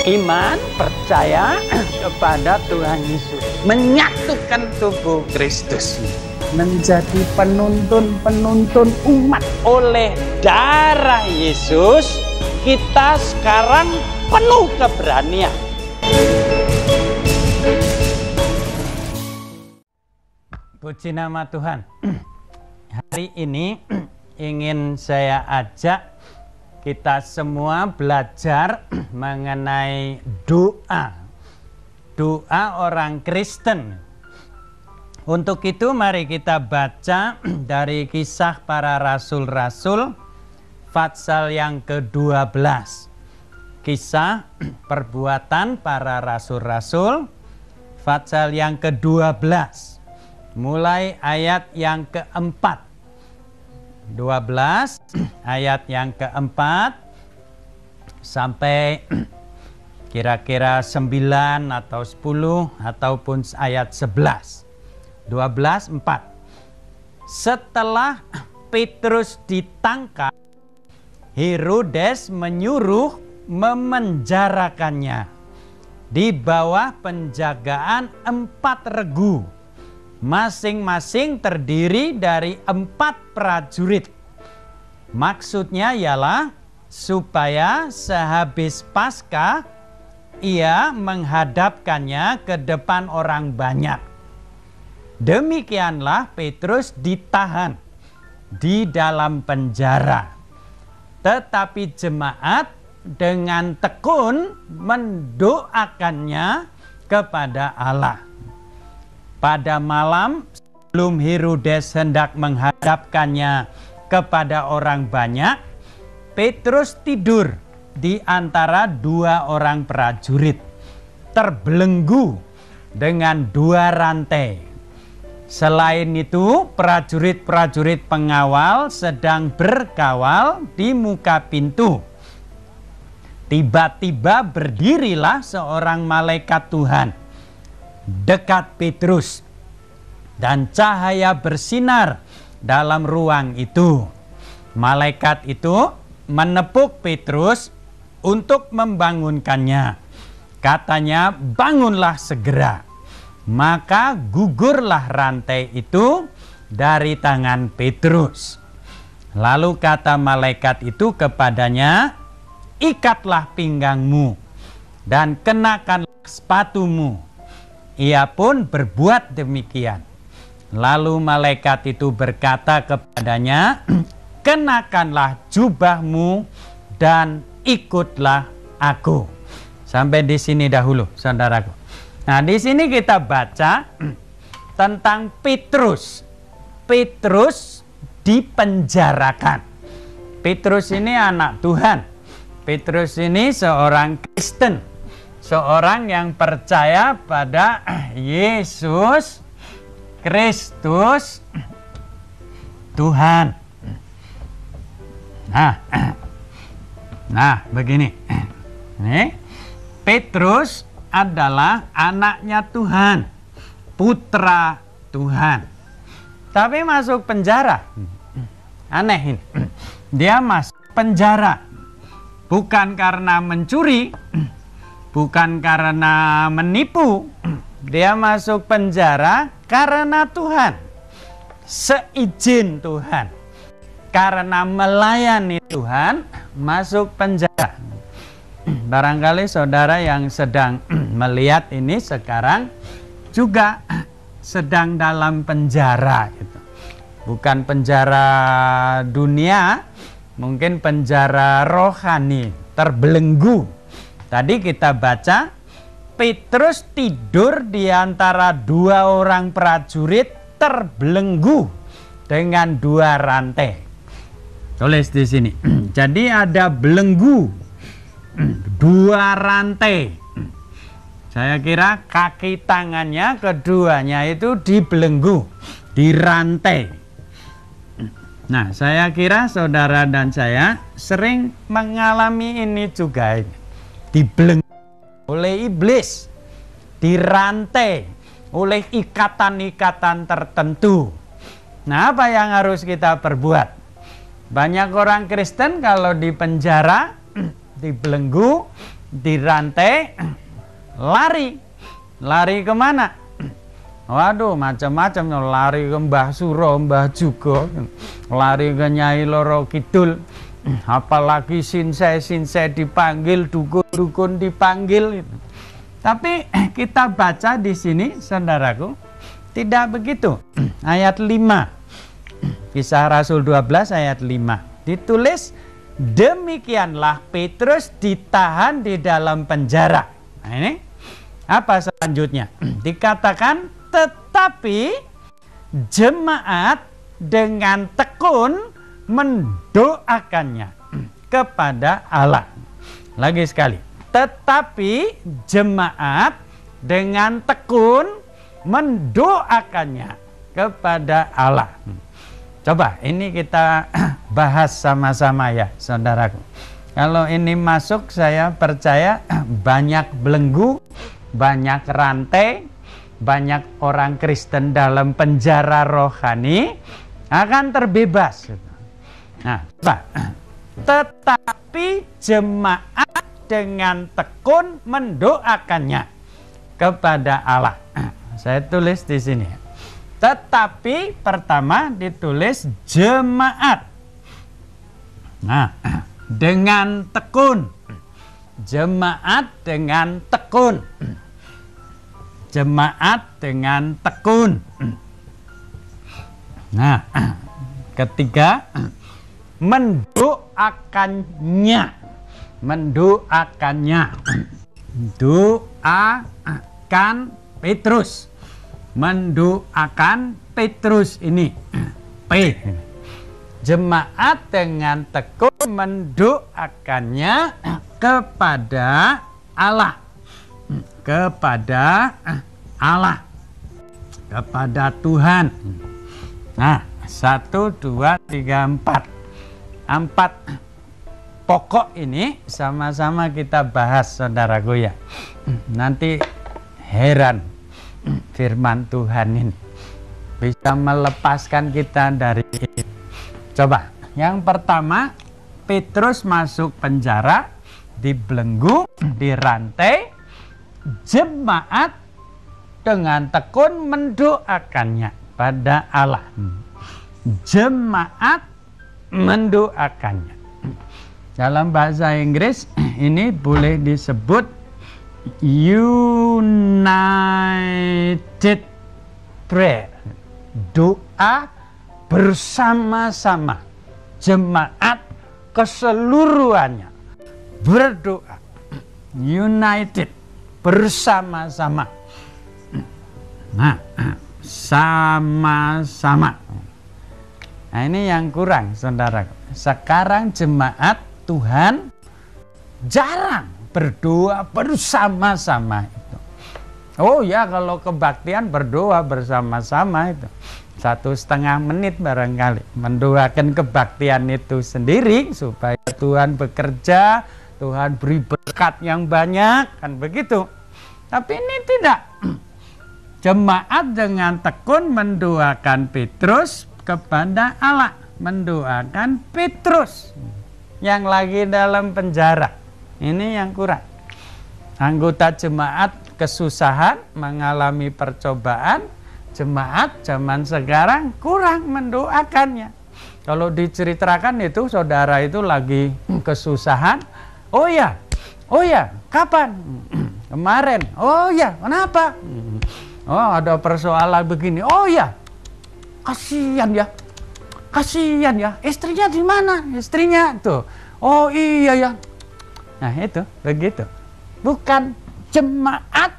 Iman, percaya kepada Tuhan Yesus, menyatukan tubuh Kristus, menjadi penuntun umat. Oleh darah Yesus, kita sekarang penuh keberanian. Puji nama Tuhan. Hari ini ingin saya ajak kita semua belajar mengenai doa orang Kristen. Untuk itu mari kita baca dari Kisah Para Rasul-Rasul pasal yang ke-12. Kisah Perbuatan Para Rasul-Rasul pasal yang ke-12, mulai ayat yang ke-4. 12 ayat yang ke-4 sampai kira-kira 9 atau 10 ataupun ayat 11. 12:4. Setelah Petrus ditangkap, Herodes menyuruh memenjarakannya di bawah penjagaan 4 regu, masing-masing terdiri dari 4 prajurit. Maksudnya ialah supaya sehabis Paskah ia menghadapkannya ke depan orang banyak. Demikianlah Petrus ditahan di dalam penjara. Tetapi jemaat dengan tekun mendoakannya kepada Allah. Pada malam sebelum Herodes hendak menghadapkannya kepada orang banyak, Petrus tidur di antara 2 orang prajurit, terbelenggu dengan 2 rantai. Selain itu, prajurit-prajurit pengawal sedang berkawal di muka pintu. Tiba-tiba berdirilah seorang malaikat Tuhan dekat Petrus, dan cahaya bersinar dalam ruang itu. Malaikat itu menepuk Petrus untuk membangunkannya. Katanya, "Bangunlah segera." Maka gugurlah rantai itu dari tangan Petrus. Lalu kata malaikat itu kepadanya, "Ikatlah pinggangmu dan kenakanlah sepatumu." Ia pun berbuat demikian. Lalu malaikat itu berkata kepadanya, "Kenakanlah jubahmu dan ikutlah aku." Sampai di sini dahulu, saudaraku. Nah, di sini kita baca tentang Petrus. Petrus dipenjarakan. Petrus ini anak Tuhan. Petrus ini seorang Kristen. Seorang yang percaya pada Yesus Kristus Tuhan. Nah, begini. Nih, Petrus adalah anaknya Tuhan, putra Tuhan. Tapi masuk penjara. Aneh ini. Dia masuk penjara bukan karena mencuri, bukan karena menipu. Dia masuk penjara karena Tuhan, seizin Tuhan. Karena melayani Tuhan, masuk penjara. Barangkali saudara yang sedang melihat ini sekarang juga sedang dalam penjara gitu. Bukan penjara dunia, mungkin penjara rohani, terbelenggu. Tadi kita baca Petrus tidur di antara 2 orang prajurit terbelenggu dengan 2 rantai. Tulis di sini. Jadi ada belenggu, 2 rantai. Saya kira kaki tangannya keduanya itu dibelenggu, dirantai. Nah, saya kira saudara dan saya sering mengalami ini juga. Dibelenggu oleh iblis, dirantai oleh ikatan-ikatan tertentu. Nah, apa yang harus kita perbuat? Banyak orang Kristen kalau di penjara, dibelenggu, dirantai, lari kemana? Waduh, macam-macam, lari ke Mbah Suro, Mbah Jugo, lari ke Nyai Loro Kidul, apalagi sinsai dipanggil, dukun-dukun dipanggil. Tapi kita baca di sini, saudaraku, tidak begitu. Ayat 5, Kisah Rasul 12 ayat 5, ditulis, demikianlah Petrus ditahan di dalam penjara. Nah ini apa selanjutnya? Dikatakan, tetapi jemaat dengan tekun mendoakannya kepada Allah. Lagi sekali, tetapi jemaat dengan tekun mendoakannya kepada Allah. Coba ini kita bahas sama-sama ya, saudaraku. Kalau ini masuk, saya percaya banyak belenggu, banyak rantai, banyak orang Kristen dalam penjara rohani akan terbebas. Nah, coba. Tetapi jemaat dengan tekun mendoakannya kepada Allah. Saya tulis di sini. Tetapi pertama ditulis jemaat. Nah, dengan tekun. Jemaat dengan tekun. Jemaat dengan tekun. Nah, ketiga, mendoakannya. Mendoakannya. Doakan Petrus. Mendoakan Petrus ini. P. Jemaat dengan tekun mendoakannya kepada Allah. Kepada Allah. Kepada Tuhan. Nah, 1, 2, 3, 4. 4 pokok ini sama-sama kita bahas, saudaraku ya. Nanti heran firman Tuhan ini bisa melepaskan kita dari ini. Coba, yang pertama, Petrus masuk penjara, dibelenggu, dirantai, jemaat dengan tekun mendoakannya pada Allah. Jemaat mendoakannya. Dalam bahasa Inggris ini boleh disebut united prayer, doa bersama-sama. Jemaat keseluruhannya berdoa, united, bersama-sama. Nah, sama-sama. Nah, ini yang kurang, saudara. Sekarang jemaat Tuhan jarang berdoa bersama-sama itu. Oh ya, kalau kebaktian berdoa bersama-sama itu 1,5 menit barangkali, mendoakan kebaktian itu sendiri supaya Tuhan bekerja, Tuhan beri berkat yang banyak, kan begitu. Tapi ini tidak. Jemaat dengan tekun mendoakan Petrus kepada Allah, mendoakan Petrus yang lagi dalam penjara. Ini yang kurang. Anggota jemaat kesusahan, mengalami percobaan, jemaat zaman sekarang kurang mendoakannya. Kalau diceritakan itu saudara itu lagi kesusahan, oh ya, kapan? Kemarin. Oh ya, kenapa? Oh, ada persoalan begini. Oh ya, kasihan ya, istrinya di mana? Istrinya tuh. Oh iya ya. Nah itu begitu. Bukan jemaat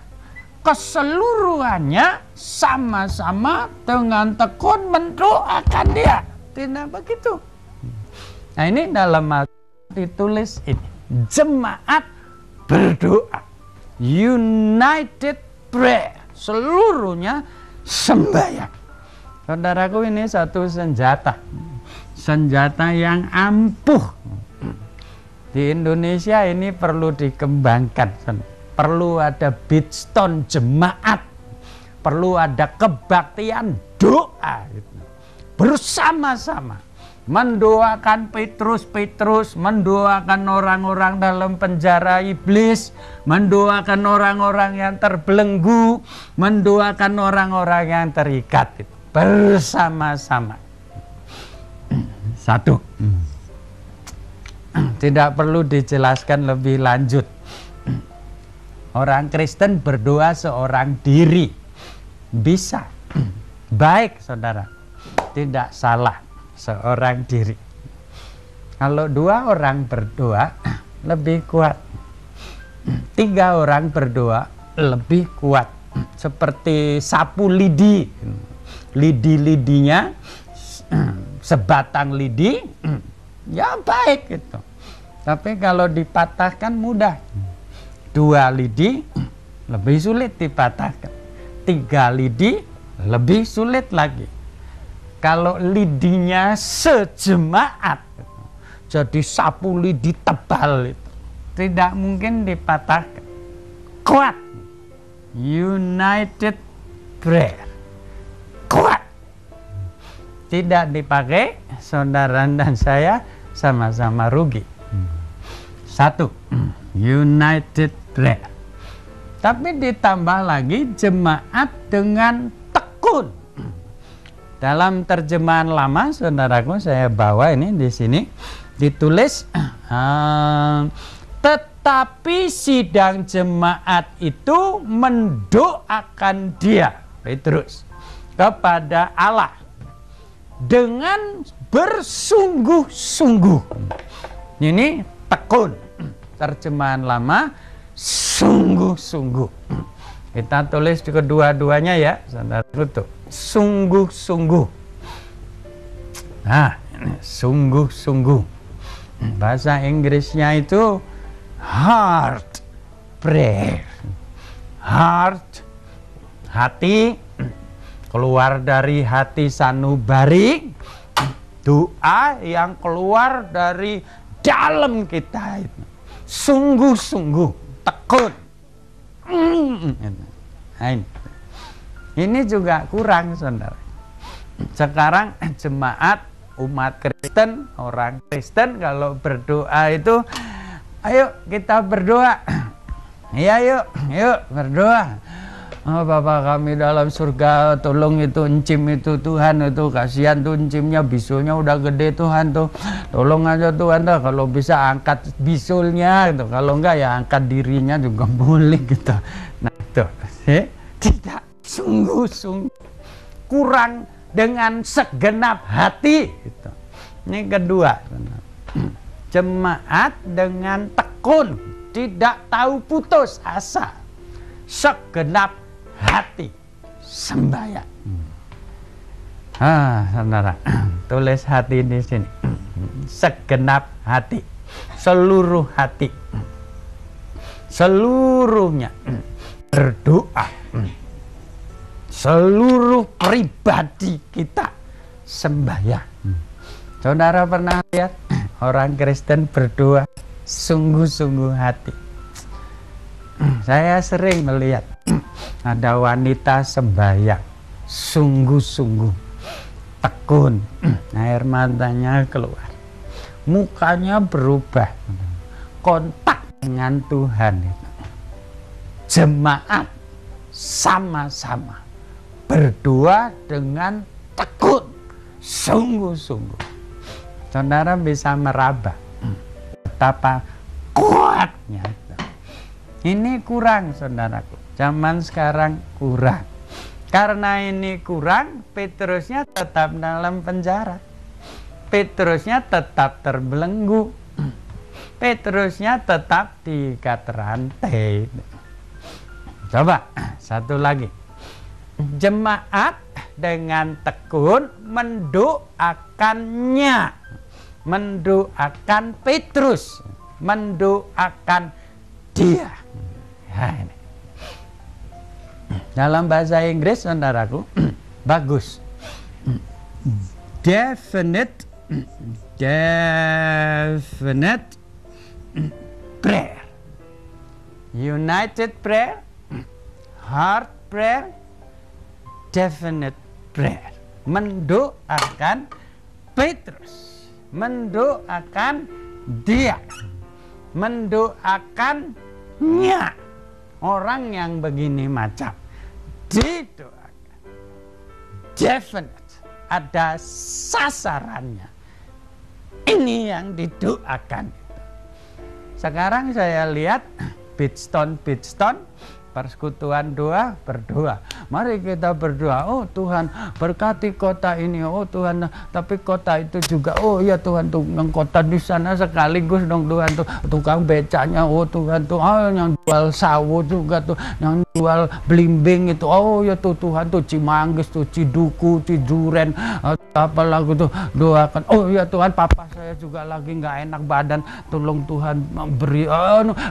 keseluruhannya sama-sama dengan tekun mendoakan dia. Tidak begitu. Nah ini dalam ditulis ini. Jemaat berdoa. United prayer. Seluruhnya sembahyang. Saudaraku, ini satu senjata. Senjata yang ampuh. Di Indonesia ini perlu dikembangkan. Perlu ada Bidstone jemaat. Perlu ada kebaktian doa. Bersama-sama. mendoakan Petrus, mendoakan orang-orang dalam penjara iblis, mendoakan orang-orang yang terbelenggu, mendoakan orang-orang yang terikat bersama-sama. Satu. Tidak perlu dijelaskan lebih lanjut. Orang Kristen berdoa seorang diri. Bisa. Baik, saudara. Tidak salah seorang diri. Kalau 2 orang berdoa lebih kuat. 3 orang berdoa lebih kuat. Seperti sapu lidi. Lidi-lidinya sebatang lidi, ya baik gitu. Tapi kalau dipatahkan mudah. 2 lidi lebih sulit dipatahkan. 3 lidi lebih sulit lagi. Kalau lidinya sejemaat, jadi sapu lidi tebal itu, tidak mungkin dipatahkan. Kuat. United prayer. Kuat. Tidak dipakai, saudara dan saya sama-sama rugi. 1. United prayer. Tapi ditambah lagi jemaat dengan tekun. Dalam terjemahan lama, saudaraku, saya bawa ini di sini ditulis, tetapi sidang jemaat itu mendoakan dia, Petrus, kepada Allah dengan bersungguh-sungguh. Ini tekun. Terjemahan lama, sungguh-sungguh. Kita tulis di kedua-duanya ya, saudara. Tuh, sungguh-sungguh. Nah, ini sungguh-sungguh. Bahasa Inggrisnya itu heart prayer. Heart, hati, keluar dari hati sanubari, doa yang keluar dari dalam kita itu. Sungguh-sungguh, tekun. Nah, ini juga kurang, saudara. Sekarang jemaat umat Kristen, orang Kristen kalau berdoa itu, ayo kita berdoa. Ya yuk berdoa. Oh, Bapa kami dalam surga, tolong itu encim itu Tuhan, itu kasihan tuh encimnya, bisulnya udah gede Tuhan tuh, tolong aja Tuhan tuh, kalau bisa angkat bisulnya gitu, kalau enggak ya angkat dirinya juga boleh gitu. Nah itu tidak sungguh-sungguh, kurang dengan segenap hati gitu. Ini kedua, jemaat dengan tekun, tidak tahu putus asa, segenap hati sembahyang. Saudara, tulis hati di sini. Segenap hati, seluruh hati, seluruhnya berdoa. Seluruh pribadi kita sembahyang. Saudara pernah lihat orang Kristen berdoa sungguh-sungguh hati? Saya sering melihat ada wanita sembahyang sungguh-sungguh, tekun, air matanya keluar, mukanya berubah, kontak dengan Tuhan. Jemaat sama-sama berdoa dengan tekun, sungguh-sungguh. Saudara bisa meraba betapa kuatnya. Ini kurang, saudaraku. Zaman sekarang kurang. Karena ini kurang, Petrusnya tetap dalam penjara. Petrusnya tetap terbelenggu. Petrusnya tetap diikat rantai. Coba, satu lagi. Jemaat dengan tekun mendoakannya. Mendoakan Petrus. Mendoakan dia. Nah, ini. Dalam bahasa Inggris, saudaraku, bagus. Definite prayer. United prayer, heart prayer, definite prayer. Mendoakan Petrus. mendoakan dia, mendoakannya. Orang yang begini macam didoakan, definite, ada sasarannya. Ini yang didoakan. Sekarang saya lihat Bridgestone, persekutuan doa, berdoa. Mari kita berdoa. Oh Tuhan, berkati kota ini. Oh Tuhan, tapi kota itu juga. Oh ya Tuhan, tuh yang kota di sana sekaligus dong Tuhan tuh tukang becanya. Oh Tuhan tuh, oh yang jual sawo juga tuh, yang jual belimbing itu. Oh ya tuh Tuhan tuh Cimanggis tuh, Ciduku, Ciduren, apa lagi tuh doakan. Oh ya Tuhan, papa saya juga lagi nggak enak badan. Tolong Tuhan beri.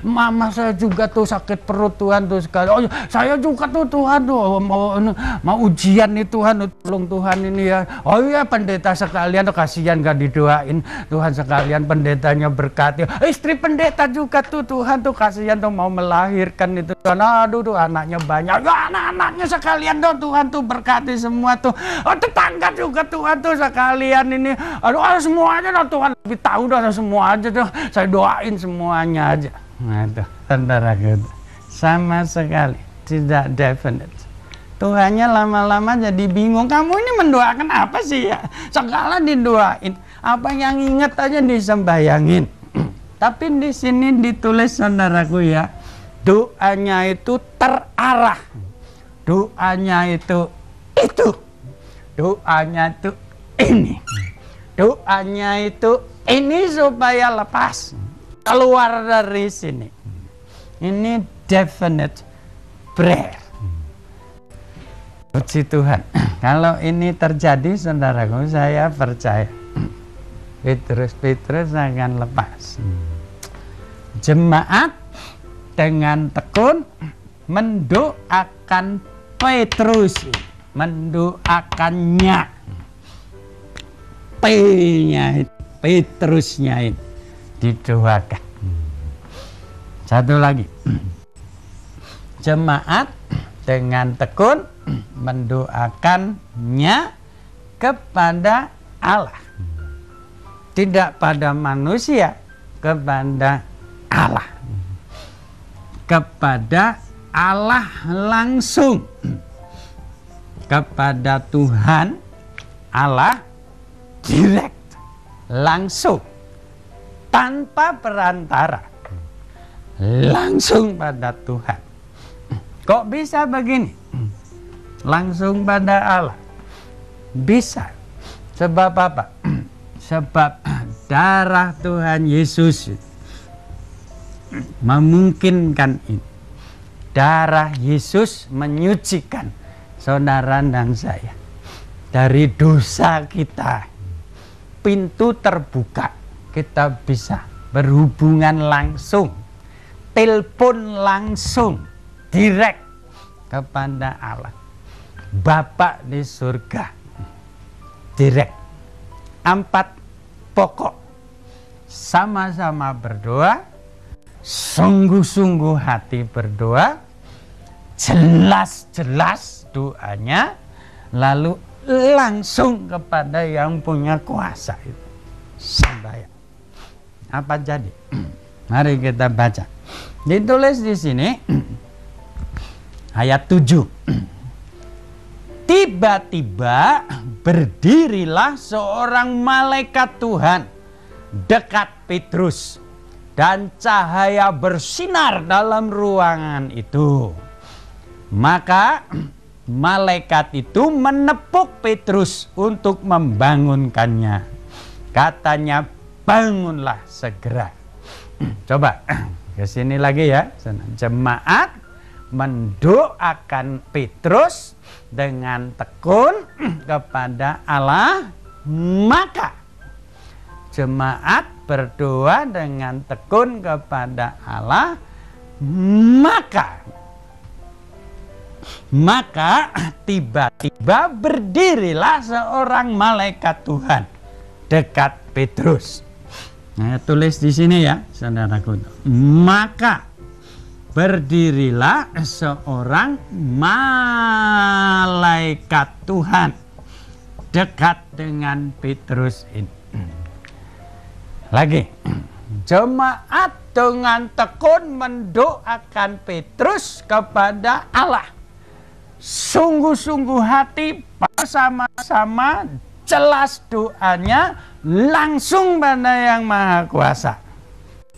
Mama saya juga tuh sakit perut Tuhan tuh. Oh, saya juga tuh Tuhan tuh mau ujian nih Tuhan, tolong Tuhan ini ya. Oh iya pendeta sekalian tuh kasihan gak didoain Tuhan sekalian, pendetanya berkati. Istri pendeta juga tuh Tuhan tuh kasihan tuh mau melahirkan itu Tuhan. Aduh tuh anaknya banyak. Ya anak-anaknya sekalian tuh Tuhan tuh berkati semua tuh. Oh tetangga juga Tuhan tuh sekalian ini. Aduh semuanya tuh Tuhan lebih tahu dah semua aja tuh. Saya doain semuanya aja. Nah itu saudara gitu. Sama sekali tidak definite. Tuhannya lama-lama jadi bingung. Kamu ini mendoakan apa sih ya? Segala didoain. Apa yang ingat aja disembayangin. Tapi di sini ditulis saudaraku ya, doanya itu terarah. Doanya itu. Doanya itu ini. Doanya itu ini supaya lepas. Keluar dari sini. Ini definite prayer. Puji Tuhan. Kalau ini terjadi saudaraku, saya percaya Petrus akan lepas. Jemaat dengan tekun mendoakan Petrus, mendoakannya, P-nya Petrusnya ini didoakan. Satu lagi, jemaat dengan tekun mendoakannya kepada Allah, tidak pada manusia, kepada Allah, kepada Allah langsung, kepada Tuhan Allah direct, langsung, tanpa perantara, langsung pada Tuhan. Kok bisa begini? Langsung pada Allah. Bisa. Sebab apa? Sebab darah Tuhan Yesus memungkinkan ini. Darah Yesus menyucikan saudara dan saya dari dosa kita. Pintu terbuka, kita bisa berhubungan langsung, telepon langsung, direct kepada Allah Bapa di surga, direct. 4 pokok, sama-sama berdoa, sungguh-sungguh hati berdoa, jelas-jelas doanya, lalu langsung kepada yang punya kuasa itu, sembahyang. Apa jadi? Mari kita baca. Ditulis di sini ayat 7. Tiba-tiba berdirilah seorang malaikat Tuhan dekat Petrus, dan cahaya bersinar dalam ruangan itu. Maka malaikat itu menepuk Petrus untuk membangunkannya. Katanya, bangunlah segera. Coba ke sini lagi ya. Jemaat mendoakan Petrus dengan tekun kepada Allah, maka jemaat berdoa dengan tekun kepada Allah, maka tiba-tiba berdirilah seorang malaikat Tuhan dekat Petrus. Nah, tulis di sini ya, saudaraku. Maka berdirilah seorang malaikat Tuhan dekat dengan Petrus ini. Lagi, jemaat dengan tekun mendoakan Petrus kepada Allah. Sungguh-sungguh hati bersama-sama, jelas doanya langsung pada Yang Maha Kuasa.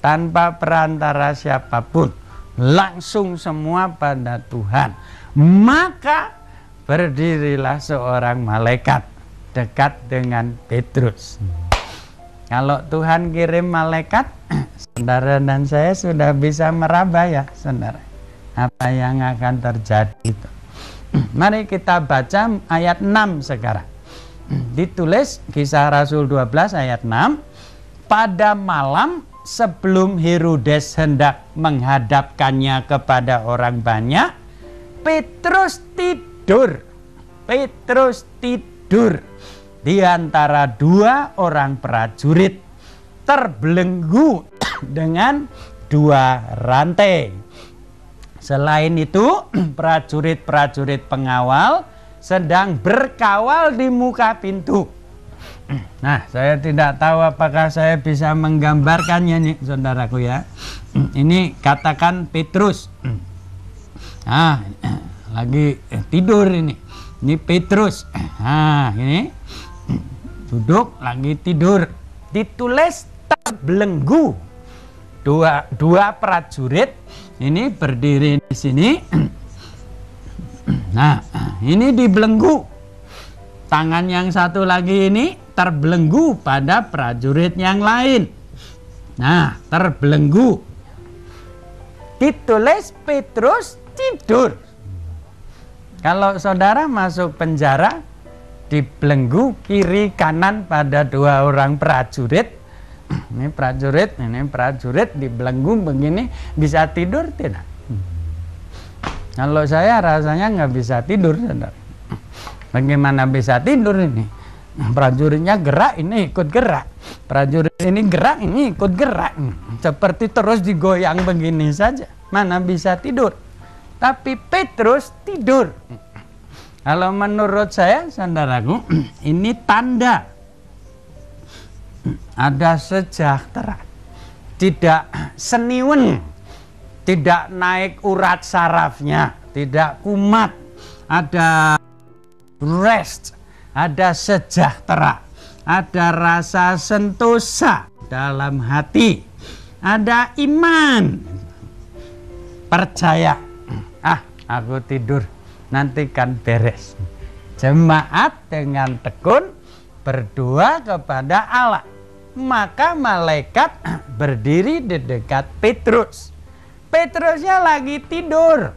Tanpa perantara siapapun, langsung semua pada Tuhan. Maka berdirilah seorang malaikat dekat dengan Petrus. Kalau Tuhan kirim malaikat, saudara dan saya sudah bisa meraba ya, saudara, apa yang akan terjadi itu. Mari kita baca ayat 6 sekarang. Ditulis Kisah Rasul 12 ayat 6. Pada malam sebelum Herodes hendak menghadapkannya kepada orang banyak, Petrus tidur. Petrus tidur di antara dua orang prajurit, terbelenggu dengan dua rantai. Selain itu, prajurit-prajurit pengawal sedang berkawal di muka pintu. Nah, saya tidak tahu apakah saya bisa menggambarkannya nih, saudaraku ya. Ini katakan Petrus. Nah, lagi tidur ini. Ini Petrus. Nah, ini duduk lagi tidur. Ditulis terbelenggu. Dua prajurit ini berdiri di sini. Nah, ini dibelenggu. Tangan yang satu lagi ini terbelenggu pada prajurit yang lain. Nah, terbelenggu. Ditulis Petrus tidur. Kalau saudara masuk penjara, dibelenggu kiri kanan pada dua orang prajurit. Ini prajurit dibelenggu begini, bisa tidur tidak? Kalau saya rasanya nggak bisa tidur, saudara. Bagaimana bisa tidur ini? Prajuritnya gerak, ini ikut gerak. Prajurit ini gerak, ini ikut gerak. Seperti terus digoyang begini saja. Mana bisa tidur? Tapi Petrus tidur. Kalau menurut saya, saudaraku, ini tanda ada sejahtera. Tidak seniwen, tidak naik urat sarafnya, tidak kumat, ada rest, ada sejahtera, ada rasa sentosa dalam hati, ada iman, percaya. Aku tidur, nanti kan beres. Jemaat dengan tekun berdoa kepada Allah. Maka malaikat berdiri di dekat Petrus. Petrusnya lagi tidur,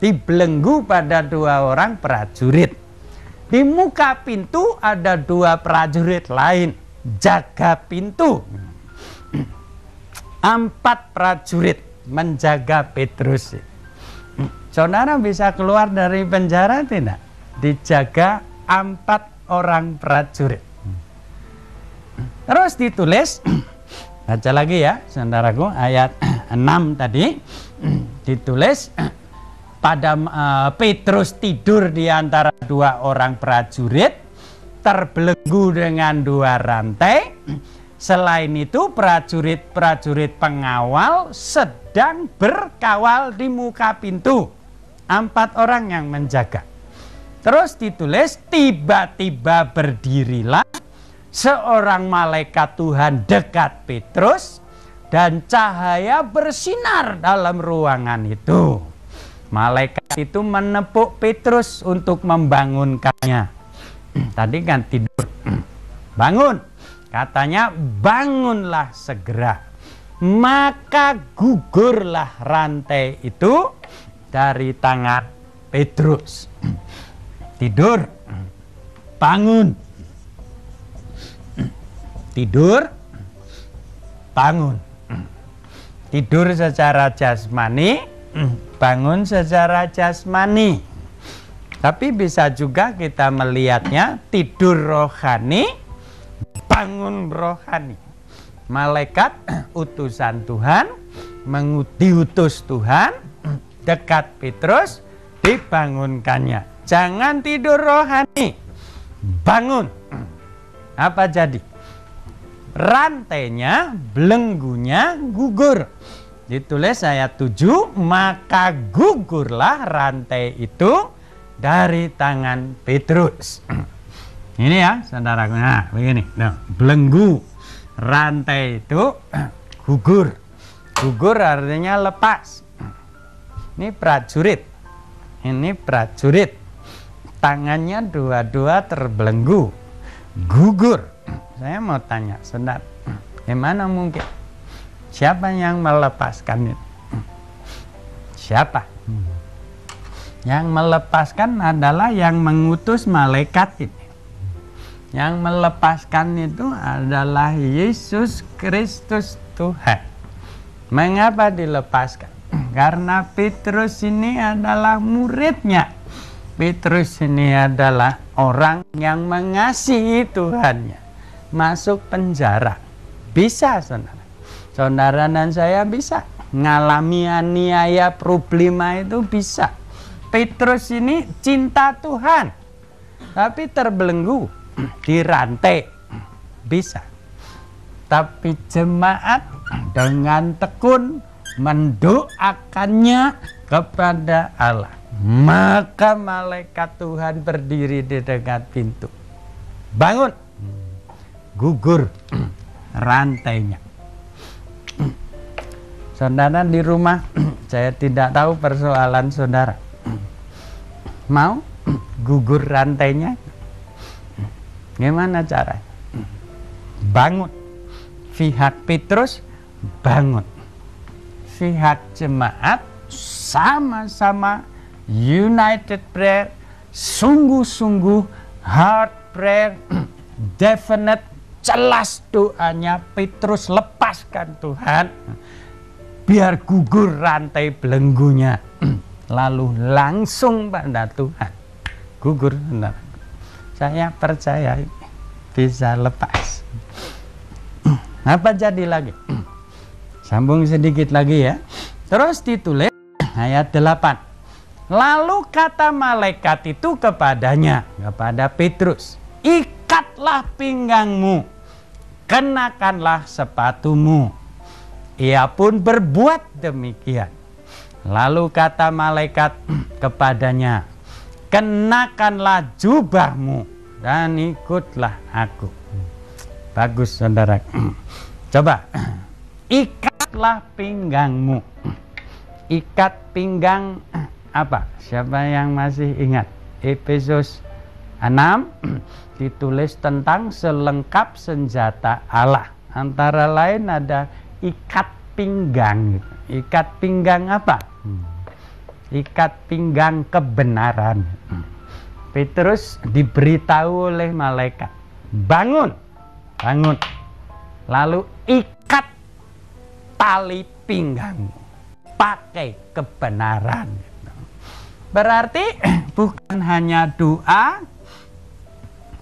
dibelenggu pada dua orang prajurit. Di muka pintu ada dua prajurit lain, jaga pintu. 4 prajurit menjaga Petrus. Saudara bisa keluar dari penjara tidak? Dijaga 4 orang prajurit. Terus ditulis, baca lagi ya saudaraku, ayat 6 tadi. Ditulis, pada Petrus tidur di antara dua orang prajurit, terbelenggu dengan dua rantai. Selain itu, prajurit-prajurit pengawal sedang berkawal di muka pintu. 4 orang yang menjaga. Terus ditulis, tiba-tiba berdirilah seorang malaikat Tuhan dekat Petrus, dan cahaya bersinar dalam ruangan itu. Malaikat itu menepuk Petrus untuk membangunkannya. Tadi kan tidur. Bangun. Katanya, bangunlah segera. Maka gugurlah rantai itu dari tangan Petrus. Tidur. Bangun. Tidur. Bangun. Tidur secara jasmani, bangun secara jasmani. Tapi bisa juga kita melihatnya tidur rohani, bangun rohani. Malaikat utusan Tuhan, diutus Tuhan dekat Petrus, dibangunkannya. Jangan tidur rohani, bangun. Apa jadi? rantainya, belenggunya gugur. Ditulis ayat 7, maka gugurlah rantai itu dari tangan Petrus. Ini ya saudaraku, nah begini, nah, belenggu, rantai itu gugur. Gugur artinya lepas. Ini prajurit, tangannya dua-dua terbelenggu, gugur. Saya mau tanya saudara, gimana mungkin? Siapa yang melepaskan itu? Siapa? Yang melepaskan adalah yang mengutus malaikat ini. Yang melepaskan itu adalah Yesus Kristus Tuhan. Mengapa dilepaskan? Karena Petrus ini adalah muridnya. Petrus ini adalah orang yang mengasihi Tuhannya. Masuk penjara. Bisa saudara. Saudara dan saya bisa. Ngalami aniaya problema itu bisa. Petrus ini cinta Tuhan. Tapi terbelenggu. Dirantai. Bisa. Tapi jemaat dengan tekun mendoakannya kepada Allah, maka malaikat Tuhan berdiri di dekat pintu. Bangun, gugur rantainya. Saudara di rumah, saya tidak tahu persoalan saudara. Mau gugur rantainya? Gimana caranya? Bangun. Pihak Petrus bangun. Pihak jemaat sama-sama united prayer, sungguh-sungguh hard prayer, definite, jelas doanya Petrus, lepaskan Tuhan, biar gugur rantai belenggunya. Lalu langsung pada Tuhan, gugur. Benar. Saya percaya bisa lepas. Apa jadi lagi? Sambung sedikit lagi ya. Terus ditulis ayat 8. Lalu kata malaikat itu kepadanya, kepada Petrus, ikatlah pinggangmu, kenakanlah sepatumu. Ia pun berbuat demikian. Lalu kata malaikat kepadanya, kenakanlah jubahmu dan ikutlah aku. Bagus saudara. Coba ikatlah pinggangmu. Ikat pinggang apa? Siapa yang masih ingat? Efesus 6 ditulis tentang selengkap senjata Allah. Antara lain ada ikat pinggang. Ikat pinggang apa? Ikat pinggang kebenaran. Petrus diberitahu oleh malaikat, bangun, bangun. Lalu ikat tali pinggangmu, pakai kebenaran. Berarti bukan hanya doa,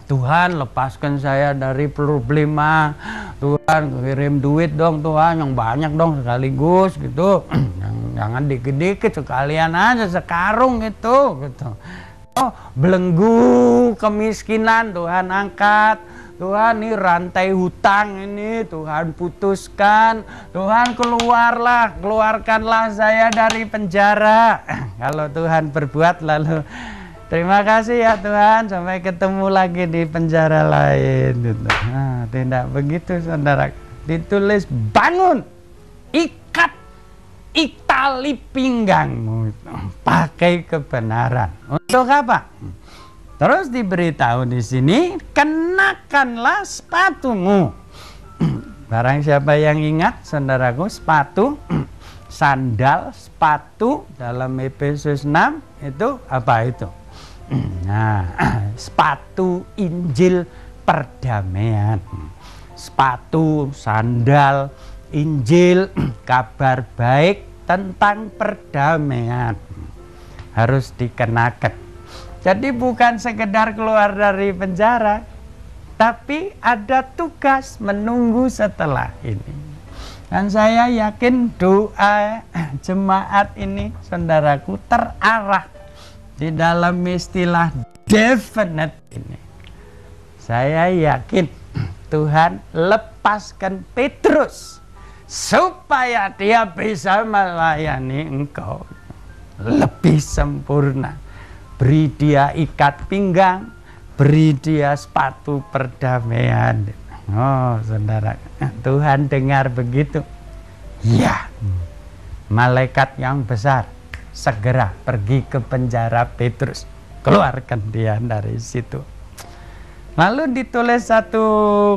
Tuhan lepaskan saya dari problema, Tuhan kirim duit dong Tuhan yang banyak dong sekaligus gitu. Jangan dikit-dikit, sekalian aja sekarung gitu. Oh, belenggu kemiskinan Tuhan angkat. Tuhan ini rantai hutang ini Tuhan putuskan. Tuhan keluarkanlah saya dari penjara. Kalau Tuhan berbuat lalu terima kasih ya Tuhan, sampai ketemu lagi di penjara lain. Nah, tidak begitu saudara. Ditulis bangun, ikat tali pinggangmu, pakai kebenaran. Untuk apa? Terus diberitahu di sini, kenakanlah sepatumu. Barang siapa yang ingat, saudaraku, sepatu, sandal, sepatu dalam Efesus 6 itu apa itu? Nah, sepatu Injil perdamaian. Sepatu, sandal, Injil, kabar baik tentang perdamaian harus dikenakan. Jadi bukan sekedar keluar dari penjara, tapi ada tugas menunggu setelah ini. Dan saya yakin doa jemaat ini, saudaraku, terarah di dalam istilah definite ini. Saya yakin Tuhan lepaskan Petrus supaya dia bisa melayani engkau lebih sempurna. Beri dia ikat pinggang, beri dia sepatu perdamaian. Oh saudara, Tuhan dengar begitu. Ya, malaikat yang besar segera pergi ke penjara Petrus, keluarkan dia dari situ. Lalu ditulis satu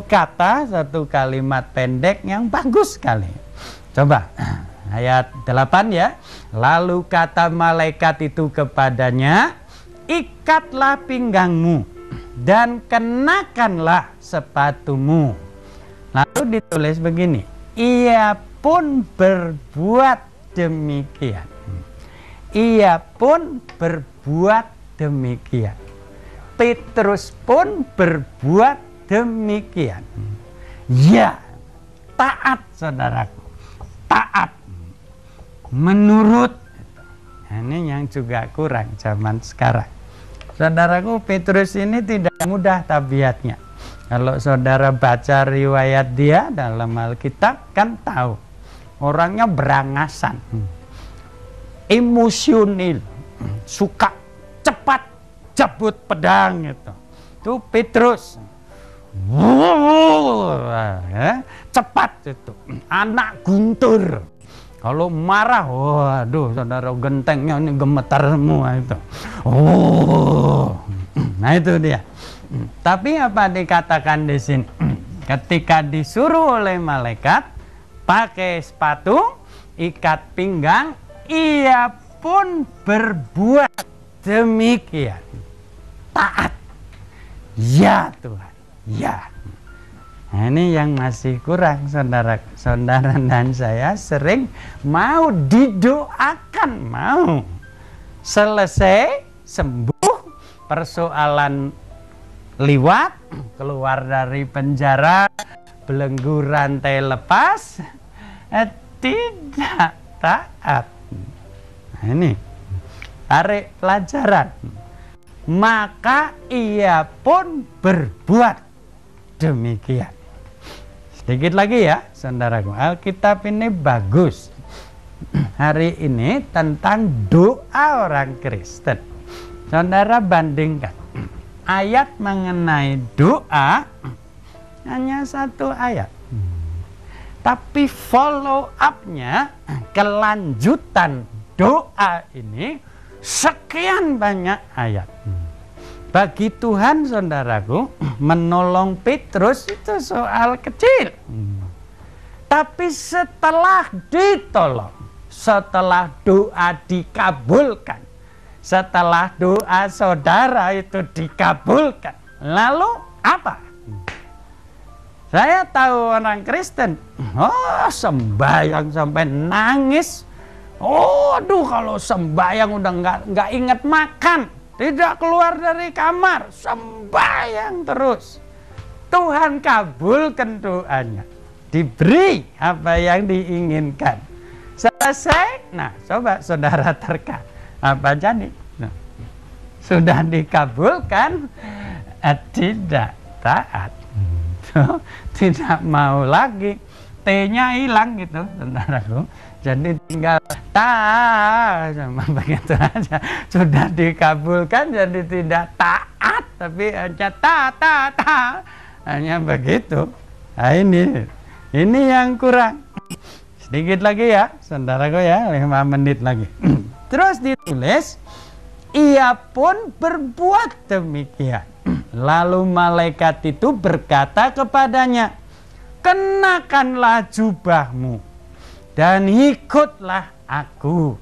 kata, satu kalimat pendek yang bagus sekali. Coba ayat 8 ya. Lalu kata malaikat itu kepadanya, ikatlah pinggangmu dan kenakanlah sepatumu. Lalu ditulis begini, ia pun berbuat demikian. Ia pun berbuat demikian. Petrus pun berbuat demikian. Ya, taat saudaraku, taat. Menurut, ini yang juga kurang zaman sekarang. Saudaraku, Petrus ini tidak mudah tabiatnya. Kalau saudara baca riwayat dia dalam Alkitab kan tahu, orangnya berangasan, emosional, suka cepat jabut pedang itu. Itu Petrus. Cepat itu. Anak guntur. Kalau marah, waduh saudara, gentengnya ini gemetar semua itu. Nah itu dia. Tapi apa dikatakan di sini? Ketika disuruh oleh malaikat pakai sepatu, ikat pinggang, ia pun berbuat demikian. Taat. Ya Tuhan, ya. Nah, ini yang masih kurang saudara dan saya sering mau didoakan, mau selesai, sembuh, persoalan liwat, keluar dari penjara, belenggu rantai lepas, tidak taat. Nah, ini tarik pelajaran. Maka ia pun berbuat demikian. Sedikit lagi ya saudaraku, Alkitab ini bagus. Hari ini tentang doa orang Kristen. Saudara bandingkan ayat mengenai doa hanya satu ayat, tapi follow up-nya, kelanjutan doa ini sekian banyak ayat. Bagi Tuhan saudaraku, menolong Petrus itu soal kecil. Tapi setelah ditolong, setelah doa dikabulkan, setelah doa saudara itu dikabulkan, lalu apa? Saya tahu orang Kristen, sembahyang sampai nangis. Aduh, kalau sembahyang udah nggak ingat makan, tidak keluar dari kamar, sembahyang terus. Tuhan kabulkan doanya, diberi apa yang diinginkan. Selesai, nah coba saudara terka, apa jadi? Nah, sudah dikabulkan, tidak taat, tidak mau lagi, T-nya hilang gitu, saudaraku. Jadi tinggal sama begitu aja, sudah dikabulkan, jadi tidak taat, tapi hanya ta, hanya begitu. Nah ini yang kurang. Sedikit lagi ya, saudaraku ya, 5 menit lagi. Terus ditulis, ia pun berbuat demikian. Lalu malaikat itu berkata kepadanya, kenakanlah jubahmu dan ikutlah aku.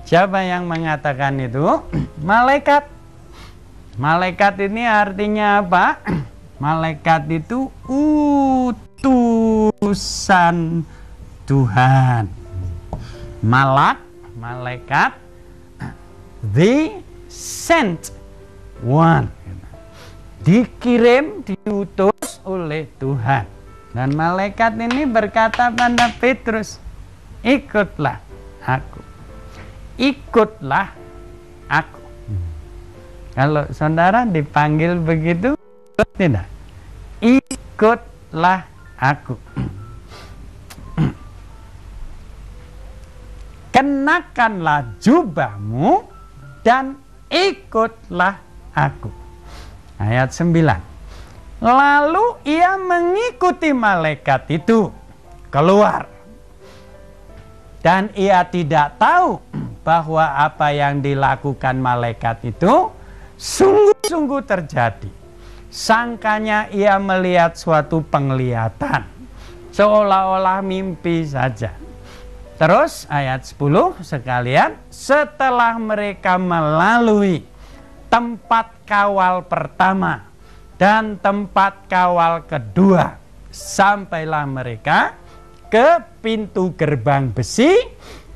Siapa yang mengatakan itu? Malaikat. Malaikat ini artinya apa? Malaikat itu utusan Tuhan. Malaikat, the sent one. Dikirim, diutus oleh Tuhan. Dan malaikat ini berkata pada Petrus, ikutlah aku. Ikutlah aku. Kalau saudara dipanggil begitu, tidak. Ikutlah aku. Kenakanlah jubahmu dan ikutlah aku. Ayat 9. Lalu ia mengikuti malaikat itu keluar. Dan ia tidak tahu bahwa apa yang dilakukan malaikat itu sungguh-sungguh terjadi. Sangkanya ia melihat suatu penglihatan, seolah-olah mimpi saja. Terus ayat 10 sekalian, setelah mereka melalui tempat kawal pertama dan tempat kawal kedua, sampailah mereka ke pintu gerbang besi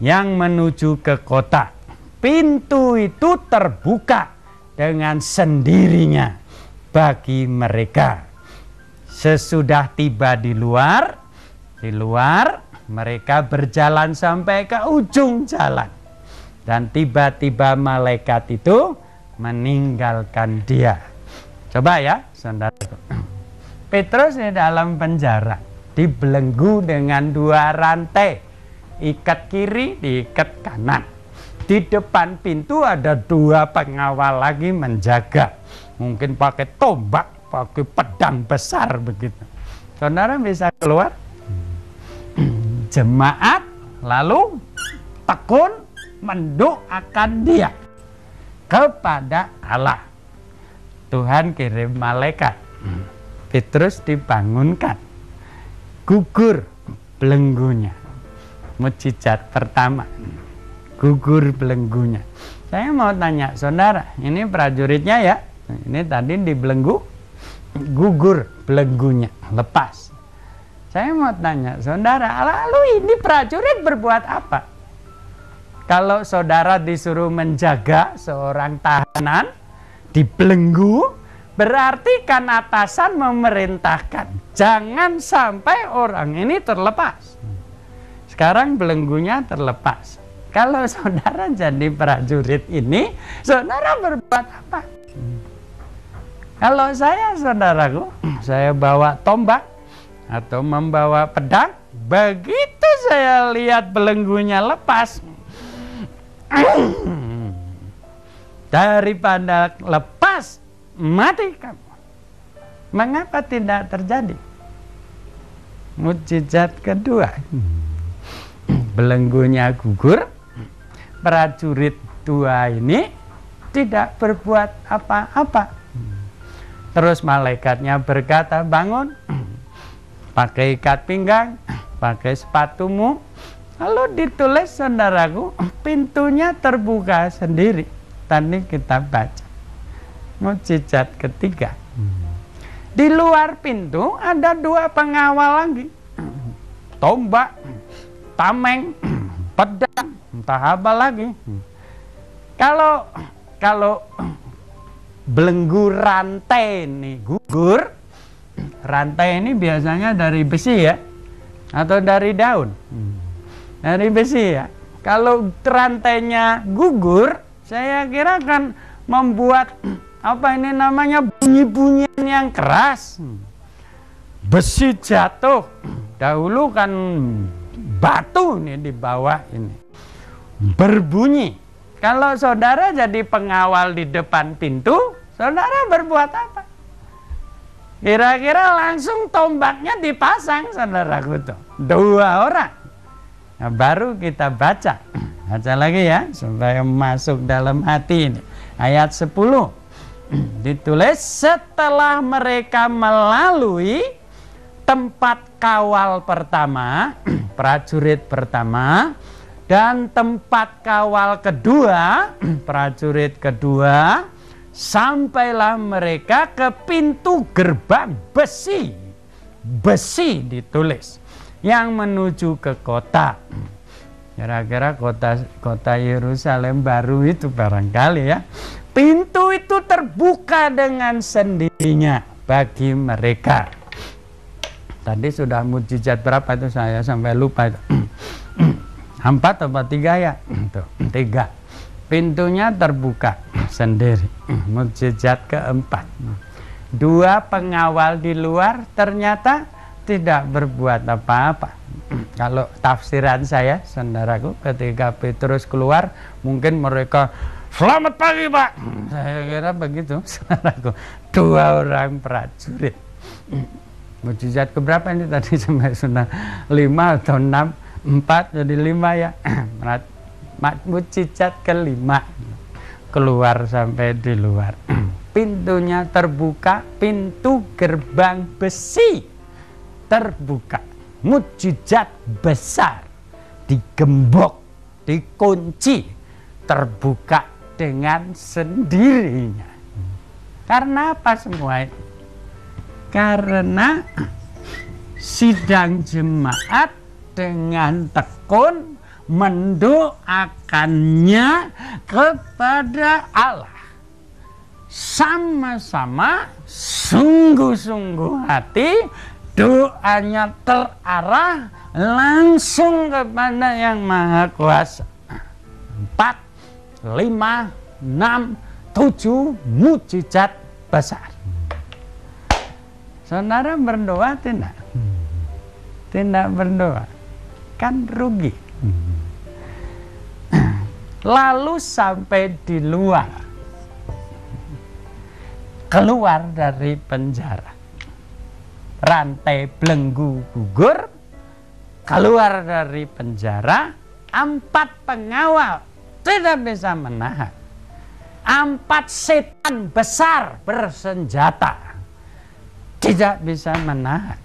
yang menuju ke kota. Pintu itu terbuka dengan sendirinya bagi mereka. Sesudah tiba di luar mereka berjalan sampai ke ujung jalan. Dan tiba-tiba malaikat itu meninggalkan dia. Coba ya, saudara. Petrus di dalam penjara, dibelenggu dengan 2 rantai. Ikat kiri, diikat kanan. Di depan pintu ada 2 pengawal lagi menjaga. Mungkin pakai tombak, pakai pedang besar begitu. Saudara bisa keluar? Jemaat lalu tekun mendoakan dia kepada Allah. Tuhan kirim malaikat. Petrus dibangunkan. Gugur belenggunya. Mukjizat pertama. Gugur belenggunya. Saya mau tanya saudara, ini prajuritnya ya. Ini tadi dibelenggu, gugur belenggunya, lepas. Saya mau tanya saudara, lalu ini prajurit berbuat apa? Kalau saudara disuruh menjaga seorang tahanan dibelenggu, berarti kan atasan memerintahkan jangan sampai orang ini terlepas. Sekarang belenggunya terlepas. Kalau saudara jadi prajurit ini, saudara berbuat apa? Kalau saya, saudaraku, saya bawa tombak atau membawa pedang, begitu saya lihat belenggunya lepas, daripada lepas mati kamu. Mengapa tidak terjadi? Mukjizat kedua, belenggunya gugur, prajurit 2 ini tidak berbuat apa-apa. Terus malaikatnya berkata, bangun, pakai ikat pinggang, pakai sepatumu. Lalu ditulis saudaraku, pintunya terbuka sendiri. Tadi kita baca. Mukjizat ketiga. Di luar pintu ada 2 pengawal lagi. Tombak, tameng, pedang, entah apa lagi. Kalau belenggu rantai ini gugur, rantai ini biasanya dari besi ya, atau dari daun. Dari besi ya. Kalau rantainya gugur, saya kira akan membuat apa ini namanya bunyi-bunyian yang keras. Besi jatuh. Dahulu kan batu nih di bawah ini. Berbunyi. Kalau saudara jadi pengawal di depan pintu, saudara berbuat apa? Kira-kira langsung tombaknya dipasang, saudaraku tuh. 2 orang. Nah, baru kita baca. Baca lagi ya, supaya masuk dalam hati ini. Ayat 10. Ditulis, setelah mereka melalui tempat kawal pertama, prajurit pertama, dan tempat kawal kedua, prajurit kedua, sampailah mereka ke pintu gerbang besi. Besi ditulis, yang menuju ke kota. Kira-kira kota Yerusalem baru itu barangkali ya. Pintu itu terbuka dengan sendirinya bagi mereka. Tadi sudah mukjizat berapa itu, saya sampai lupa itu. 4 atau 3 ya? Tuh, 3. Pintunya terbuka sendiri. Mukjizat keempat. 2 pengawal di luar ternyata tidak berbuat apa-apa. Kalau tafsiran saya, saudaraku, ketika Petrus keluar, mungkin mereka, selamat pagi Pak. Saya kira begitu, saudaraku. 2 orang prajurit. Mujizat keberapa ini tadi sampai sudah 5 atau 6, 4 jadi 5 ya. Mujizat kelima keluar sampai di luar. Pintunya terbuka, pintu gerbang besi terbuka. Mujizat besar, digembok, dikunci, terbuka dengan sendirinya. Karena apa semua itu? Karena sidang jemaat dengan tekun mendoakannya kepada Allah. Sama-sama sungguh-sungguh hati, doanya terarah langsung kepada Yang Maha Kuasa. 4, 5, 6, 7 mujizat besar. Saudara berdoa tidak? Tidak berdoa, kan rugi. Lalu sampai di luar, keluar dari penjara, rantai belenggu gugur, keluar dari penjara, 4 pengawal tidak bisa menahan. 4 setan besar bersenjata tidak bisa menahan.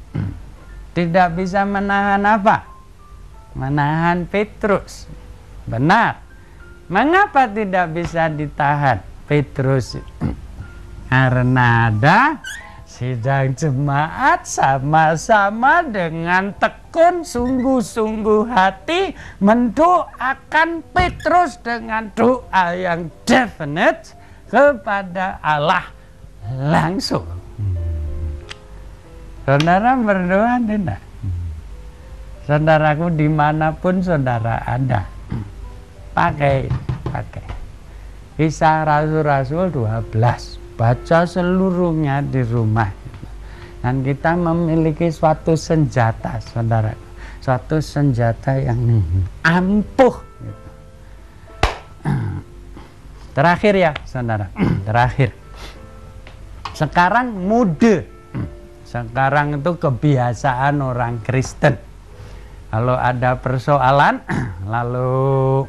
Tidak bisa menahan apa? Menahan Petrus. Benar. Mengapa tidak bisa ditahan Petrus? Karena ada sidang jemaat sama-sama dengan tekun sungguh-sungguh hati mendoakan Petrus dengan doa yang definite kepada Allah langsung. Saudara berdoa tidak? Saudaraku, dimanapun saudara ada, pakai Kisah Rasul-Rasul 12, baca seluruhnya di rumah. Dan kita memiliki suatu senjata, saudara, suatu senjata yang ampuh. Terakhir ya, saudara, terakhir. Sekarang mode. Sekarang itu kebiasaan orang Kristen. Kalau ada persoalan, lalu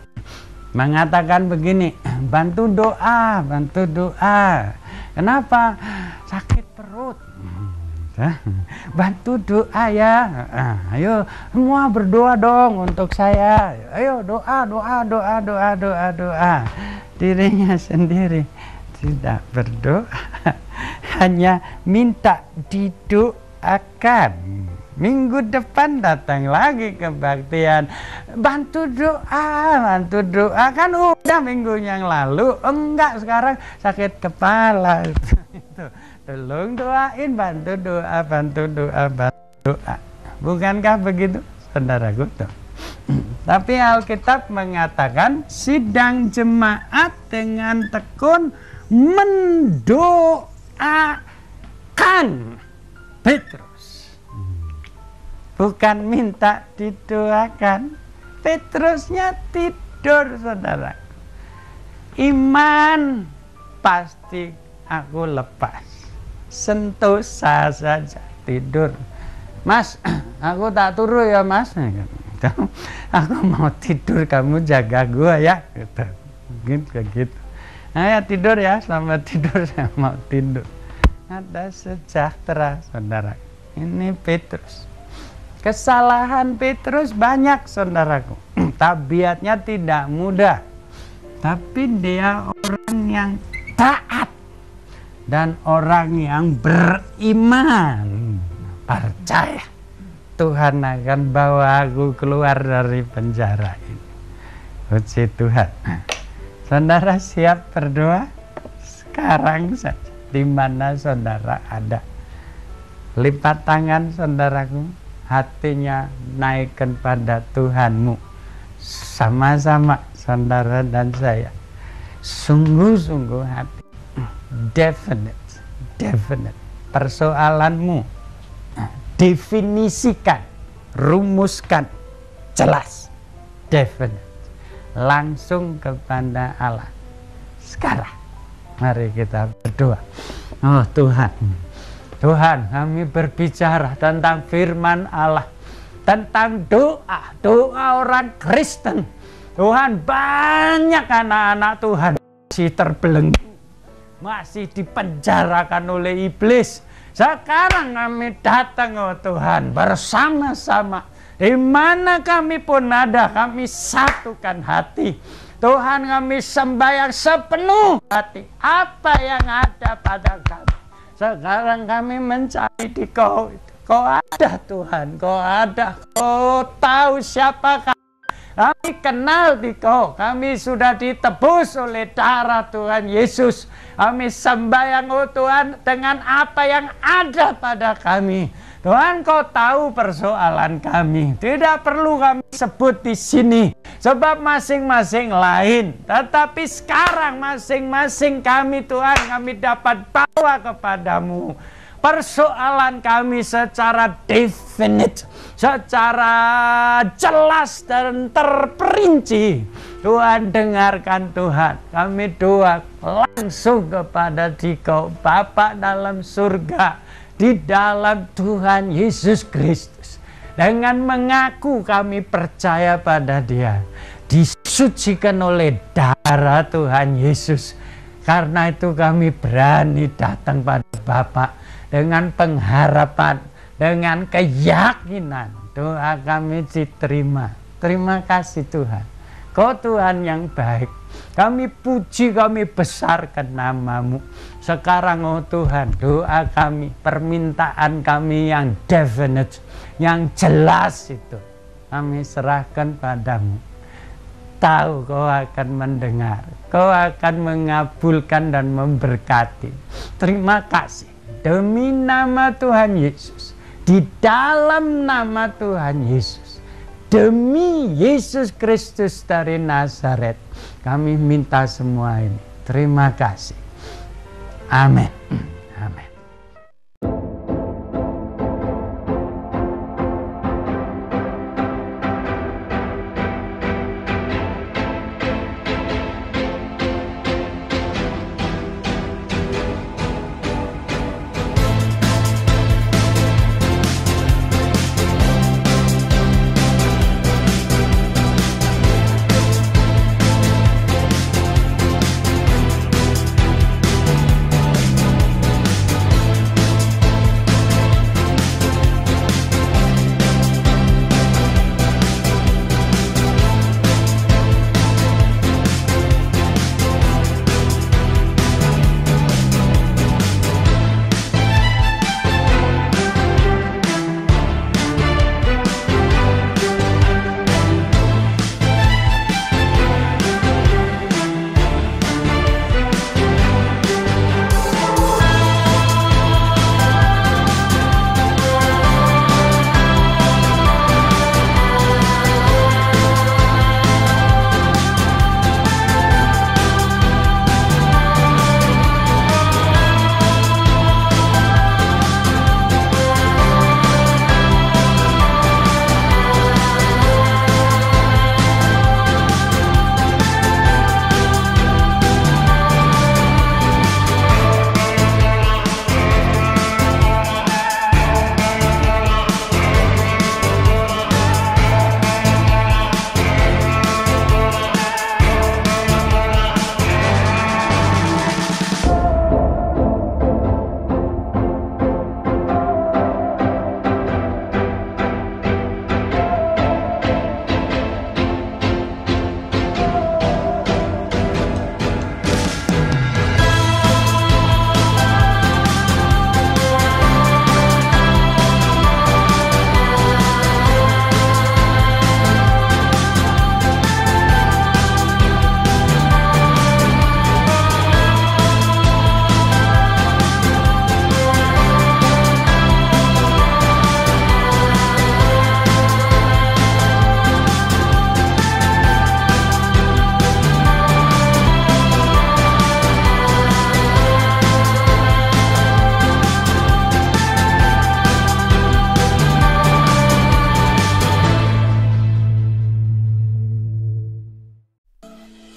mengatakan begini, bantu doa, bantu doa. Kenapa? Sakit perut. Bantu doa ya. Ayo semua berdoa dong untuk saya. Ayo doa, doa, doa, doa, doa, doa. Dirinya sendiri tidak berdoa, hanya minta didoakan. Minggu depan datang lagi kebaktian, bantu doa kan udah minggu yang lalu. Enggak, sekarang sakit kepala. Tolong doain, bantu doa, bantu doa, bantu doa. Bukankah begitu, saudaraku? Tapi Alkitab mengatakan sidang jemaat dengan tekun mendoakan Petrus. Bukan minta didoakan. Petrusnya tidur, saudara. Iman pasti aku lepas. Sentosa saja tidur. Mas, aku tak turu ya mas. Aku mau tidur, kamu jaga gua ya. Mungkin begitu. Nah ya tidur ya, selamat tidur, saya mau tidur. Ada sejahtera, saudara. Ini Petrus. Kesalahan Petrus banyak, saudaraku. Tabiatnya tidak mudah. Tapi dia orang yang taat. Dan orang yang beriman. Percaya Tuhan akan bawa aku keluar dari penjara ini. Puji Tuhan. Saudara siap berdoa? Sekarang saja, di mana saudara ada. Lipat tangan saudaraku, hatinya naikkan pada Tuhanmu. Sama-sama saudara dan saya. Sungguh-sungguh hati. Definite. Persoalanmu definisikan, rumuskan, jelas, definite, langsung kepada Allah. Sekarang mari kita berdoa. Oh Tuhan, Tuhan, kami berbicara tentang firman Allah, tentang doa orang Kristen. Tuhan, banyak anak-anak Tuhan masih terbelenggu, masih dipenjarakan oleh iblis. Sekarang kami datang, oh Tuhan, bersama-sama. Di mana kami pun ada, kami satukan hati. Tuhan, kami sembahyang sepenuh hati. Apa yang ada pada kami. Sekarang kami mencari di Kau. Kau ada Tuhan, Kau ada. Kau tahu siapa kami. Kami kenal di Kau. Kami sudah ditebus oleh darah Tuhan Yesus. Kami sembahyang, oh Tuhan, dengan apa yang ada pada kami. Tuhan, Kau tahu persoalan kami. Tidak perlu kami sebut di sini, sebab masing-masing lain. Tetapi sekarang masing-masing kami, Tuhan, kami dapat bawa kepadamu persoalan kami secara definite, secara jelas dan terperinci. Tuhan, dengarkan Tuhan. Kami doa langsung kepada Dikau, Bapa dalam surga, di dalam Tuhan Yesus Kristus. Dengan mengaku kami percaya pada Dia, disucikan oleh darah Tuhan Yesus. Karena itu kami berani datang pada Bapa dengan pengharapan, dengan keyakinan. Doa kami diterima. Terima kasih Tuhan. Kau Tuhan yang baik. Kami puji, kami besarkan nama-Mu. Sekarang oh Tuhan, doa kami, permintaan kami yang definite, yang jelas itu, kami serahkan padamu. Tahu Kau akan mendengar, Kau akan mengabulkan dan memberkati. Terima kasih. Demi nama Tuhan Yesus, di dalam nama Tuhan Yesus, demi Yesus Kristus dari Nazaret, kami minta semua ini. Terima kasih. Amin. Amin.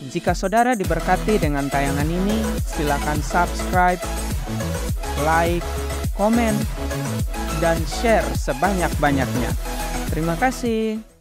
Jika saudara diberkati dengan tayangan ini, silakan subscribe, like, komen, dan share sebanyak-banyaknya. Terima kasih.